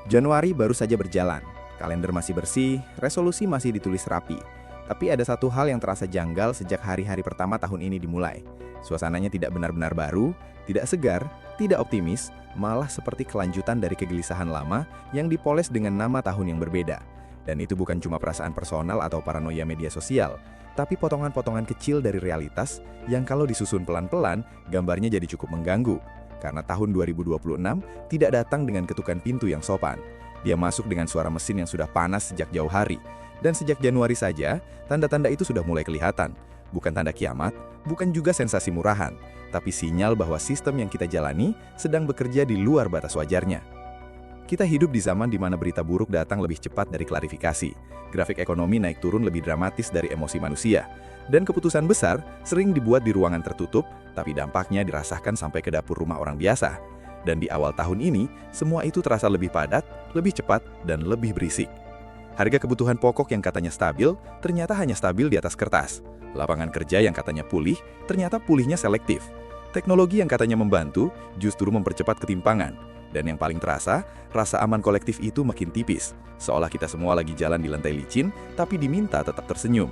Januari baru saja berjalan, kalender masih bersih, resolusi masih ditulis rapi. Tapi ada satu hal yang terasa janggal sejak hari-hari pertama tahun ini dimulai. Suasananya tidak benar-benar baru, tidak segar, tidak optimis, malah seperti kelanjutan dari kegelisahan lama yang dipoles dengan nama tahun yang berbeda. Dan itu bukan cuma perasaan personal atau paranoia media sosial, tapi potongan-potongan kecil dari realitas yang kalau disusun pelan-pelan, gambarnya jadi cukup mengganggu. Karena tahun 2026 tidak datang dengan ketukan pintu yang sopan. Dia masuk dengan suara mesin yang sudah panas sejak jauh hari. Dan sejak Januari saja, tanda-tanda itu sudah mulai kelihatan. Bukan tanda kiamat, bukan juga sensasi murahan, tapi sinyal bahwa sistem yang kita jalani sedang bekerja di luar batas wajarnya. Kita hidup di zaman di mana berita buruk datang lebih cepat dari klarifikasi. Grafik ekonomi naik turun lebih dramatis dari emosi manusia. Dan keputusan besar sering dibuat di ruangan tertutup, tapi dampaknya dirasakan sampai ke dapur rumah orang biasa. Dan di awal tahun ini, semua itu terasa lebih padat, lebih cepat, dan lebih berisik. Harga kebutuhan pokok yang katanya stabil, ternyata hanya stabil di atas kertas. Lapangan kerja yang katanya pulih, ternyata pulihnya selektif. Teknologi yang katanya membantu, justru mempercepat ketimpangan. Dan yang paling terasa, rasa aman kolektif itu makin tipis. Seolah kita semua lagi jalan di lantai licin, tapi diminta tetap tersenyum.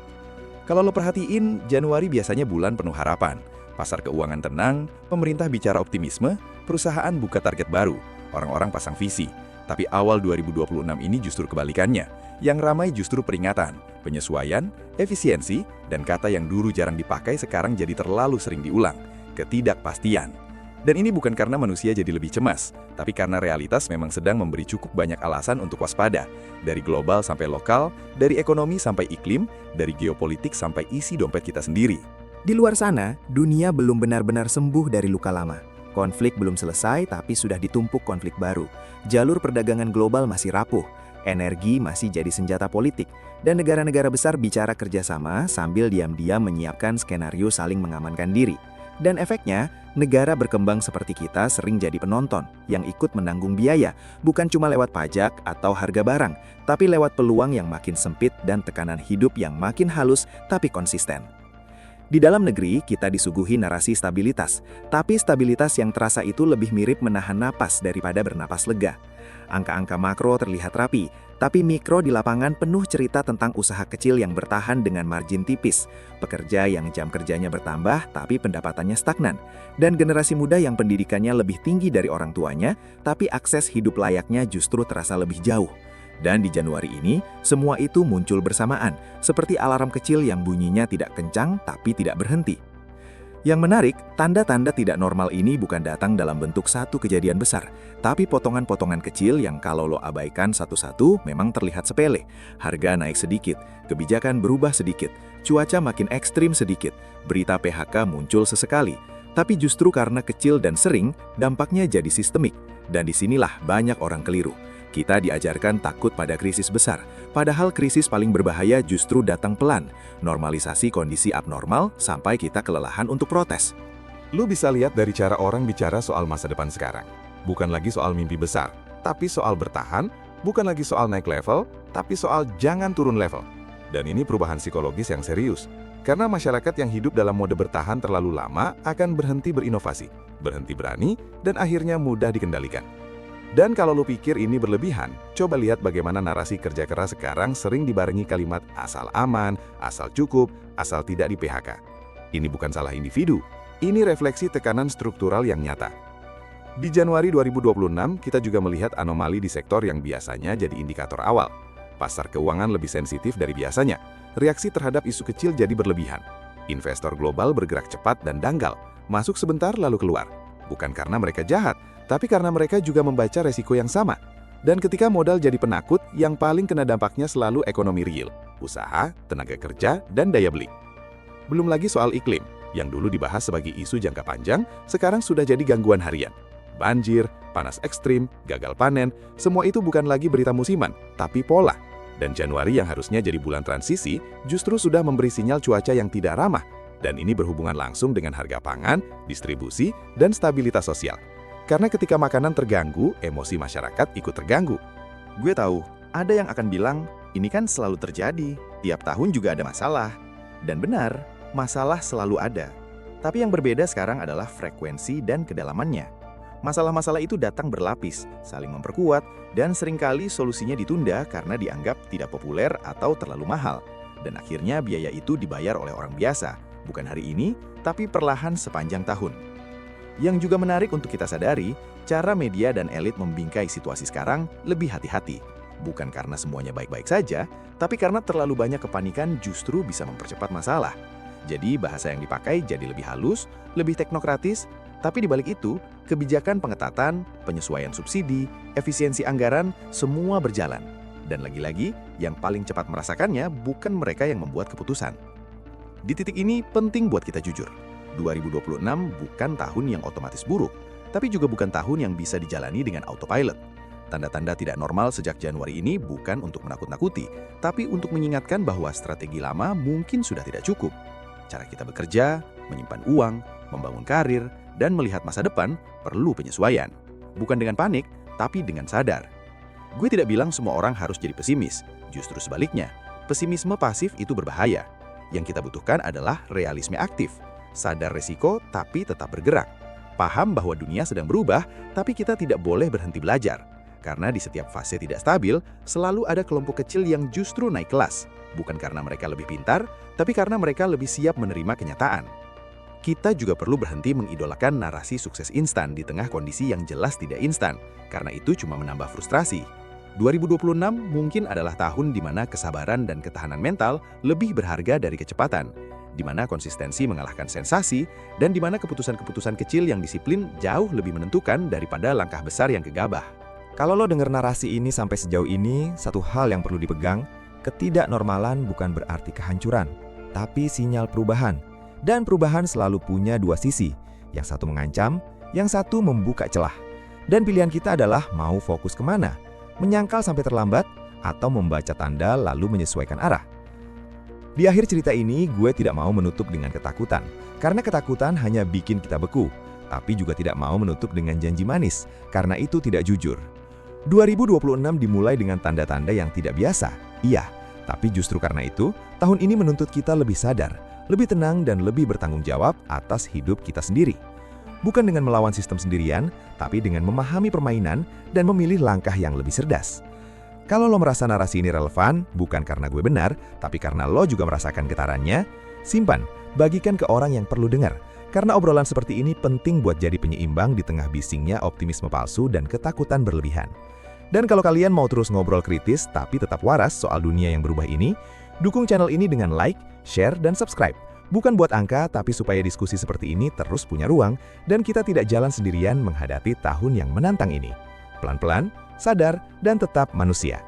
Kalau lo perhatiin, Januari biasanya bulan penuh harapan. Pasar keuangan tenang, pemerintah bicara optimisme, perusahaan buka target baru, orang-orang pasang visi. Tapi awal 2026 ini justru kebalikannya. Yang ramai justru peringatan, penyesuaian, efisiensi, dan kata yang dulu jarang dipakai sekarang jadi terlalu sering diulang, ketidakpastian. Dan ini bukan karena manusia jadi lebih cemas, tapi karena realitas memang sedang memberi cukup banyak alasan untuk waspada. Dari global sampai lokal, dari ekonomi sampai iklim, dari geopolitik sampai isi dompet kita sendiri. Di luar sana, dunia belum benar-benar sembuh dari luka lama. Konflik belum selesai, tapi sudah ditumpuk konflik baru. Jalur perdagangan global masih rapuh, energi masih jadi senjata politik, dan negara-negara besar bicara kerjasama sambil diam-diam menyiapkan skenario saling mengamankan diri. Dan efeknya, negara berkembang seperti kita sering jadi penonton yang ikut menanggung biaya, bukan cuma lewat pajak atau harga barang, tapi lewat peluang yang makin sempit dan tekanan hidup yang makin halus tapi konsisten. Di dalam negeri, kita disuguhi narasi stabilitas, tapi stabilitas yang terasa itu lebih mirip menahan napas daripada bernapas lega. Angka-angka makro terlihat rapi, tapi mikro di lapangan penuh cerita tentang usaha kecil yang bertahan dengan margin tipis, pekerja yang jam kerjanya bertambah tapi pendapatannya stagnan, dan generasi muda yang pendidikannya lebih tinggi dari orang tuanya, tapi akses hidup layaknya justru terasa lebih jauh. Dan di Januari ini, semua itu muncul bersamaan, seperti alarm kecil yang bunyinya tidak kencang tapi tidak berhenti. Yang menarik, tanda-tanda tidak normal ini bukan datang dalam bentuk satu kejadian besar, tapi potongan-potongan kecil yang kalau lo abaikan satu-satu memang terlihat sepele. Harga naik sedikit, kebijakan berubah sedikit, cuaca makin ekstrim sedikit, berita PHK muncul sesekali. Tapi justru karena kecil dan sering, dampaknya jadi sistemik. Dan disinilah banyak orang keliru. Kita diajarkan takut pada krisis besar, padahal krisis paling berbahaya justru datang pelan, normalisasi kondisi abnormal sampai kita kelelahan untuk protes. Lu bisa lihat dari cara orang bicara soal masa depan sekarang. Bukan lagi soal mimpi besar, tapi soal bertahan, bukan lagi soal naik level, tapi soal jangan turun level. Dan ini perubahan psikologis yang serius, karena masyarakat yang hidup dalam mode bertahan terlalu lama akan berhenti berinovasi, berhenti berani, dan akhirnya mudah dikendalikan. Dan kalau lu pikir ini berlebihan, coba lihat bagaimana narasi kerja keras sekarang sering dibarengi kalimat asal aman, asal cukup, asal tidak di PHK. Ini bukan salah individu, ini refleksi tekanan struktural yang nyata. Di Januari 2026, kita juga melihat anomali di sektor yang biasanya jadi indikator awal. Pasar keuangan lebih sensitif dari biasanya, reaksi terhadap isu kecil jadi berlebihan. Investor global bergerak cepat dan dangkal, masuk sebentar lalu keluar. Bukan karena mereka jahat, tapi karena mereka juga membaca resiko yang sama. Dan ketika modal jadi penakut, yang paling kena dampaknya selalu ekonomi real, usaha, tenaga kerja, dan daya beli. Belum lagi soal iklim, yang dulu dibahas sebagai isu jangka panjang, sekarang sudah jadi gangguan harian. Banjir, panas ekstrim, gagal panen, semua itu bukan lagi berita musiman, tapi pola. Dan Januari yang harusnya jadi bulan transisi, justru sudah memberi sinyal cuaca yang tidak ramah. Dan ini berhubungan langsung dengan harga pangan, distribusi, dan stabilitas sosial. Karena ketika makanan terganggu, emosi masyarakat ikut terganggu. Gue tahu, ada yang akan bilang, ini kan selalu terjadi, tiap tahun juga ada masalah. Dan benar, masalah selalu ada. Tapi yang berbeda sekarang adalah frekuensi dan kedalamannya. Masalah-masalah itu datang berlapis, saling memperkuat, dan seringkali solusinya ditunda karena dianggap tidak populer atau terlalu mahal. Dan akhirnya biaya itu dibayar oleh orang biasa, bukan hari ini, tapi perlahan sepanjang tahun. Yang juga menarik untuk kita sadari, cara media dan elit membingkai situasi sekarang lebih hati-hati. Bukan karena semuanya baik-baik saja, tapi karena terlalu banyak kepanikan justru bisa mempercepat masalah. Jadi bahasa yang dipakai jadi lebih halus, lebih teknokratis, tapi di balik itu, kebijakan pengetatan, penyesuaian subsidi, efisiensi anggaran, semua berjalan. Dan lagi-lagi, yang paling cepat merasakannya bukan mereka yang membuat keputusan. Di titik ini penting buat kita jujur. 2026 bukan tahun yang otomatis buruk, tapi juga bukan tahun yang bisa dijalani dengan autopilot. Tanda-tanda tidak normal sejak Januari ini bukan untuk menakut-nakuti, tapi untuk mengingatkan bahwa strategi lama mungkin sudah tidak cukup. Cara kita bekerja, menyimpan uang, membangun karir, dan melihat masa depan perlu penyesuaian. Bukan dengan panik, tapi dengan sadar. Gue tidak bilang semua orang harus jadi pesimis, justru sebaliknya. Pesimisme pasif itu berbahaya. Yang kita butuhkan adalah realisme aktif, sadar resiko tapi tetap bergerak. Paham bahwa dunia sedang berubah, tapi kita tidak boleh berhenti belajar. Karena di setiap fase tidak stabil, selalu ada kelompok kecil yang justru naik kelas. Bukan karena mereka lebih pintar, tapi karena mereka lebih siap menerima kenyataan. Kita juga perlu berhenti mengidolakan narasi sukses instan di tengah kondisi yang jelas tidak instan, karena itu cuma menambah frustrasi. 2026 mungkin adalah tahun di mana kesabaran dan ketahanan mental lebih berharga dari kecepatan, di mana konsistensi mengalahkan sensasi, dan di mana keputusan-keputusan kecil yang disiplin jauh lebih menentukan daripada langkah besar yang gegabah. Kalau lo denger narasi ini sampai sejauh ini, satu hal yang perlu dipegang, ketidaknormalan bukan berarti kehancuran, tapi sinyal perubahan. Dan perubahan selalu punya dua sisi, yang satu mengancam, yang satu membuka celah. Dan pilihan kita adalah mau fokus kemana, menyangkal sampai terlambat, atau membaca tanda lalu menyesuaikan arah. Di akhir cerita ini, gue tidak mau menutup dengan ketakutan, karena ketakutan hanya bikin kita beku, tapi juga tidak mau menutup dengan janji manis, karena itu tidak jujur. 2026 dimulai dengan tanda-tanda yang tidak biasa, iya, tapi justru karena itu, tahun ini menuntut kita lebih sadar, lebih tenang dan lebih bertanggung jawab atas hidup kita sendiri. Bukan dengan melawan sistem sendirian, tapi dengan memahami permainan dan memilih langkah yang lebih cerdas. Kalau lo merasa narasi ini relevan, bukan karena gue benar, tapi karena lo juga merasakan getarannya, simpan, bagikan ke orang yang perlu dengar. Karena obrolan seperti ini penting buat jadi penyeimbang di tengah bisingnya optimisme palsu dan ketakutan berlebihan. Dan kalau kalian mau terus ngobrol kritis tapi tetap waras soal dunia yang berubah ini, dukung channel ini dengan like, share, dan subscribe. Bukan buat angka, tapi supaya diskusi seperti ini terus punya ruang dan kita tidak jalan sendirian menghadapi tahun yang menantang ini. Pelan-pelan, sadar, dan tetap manusia.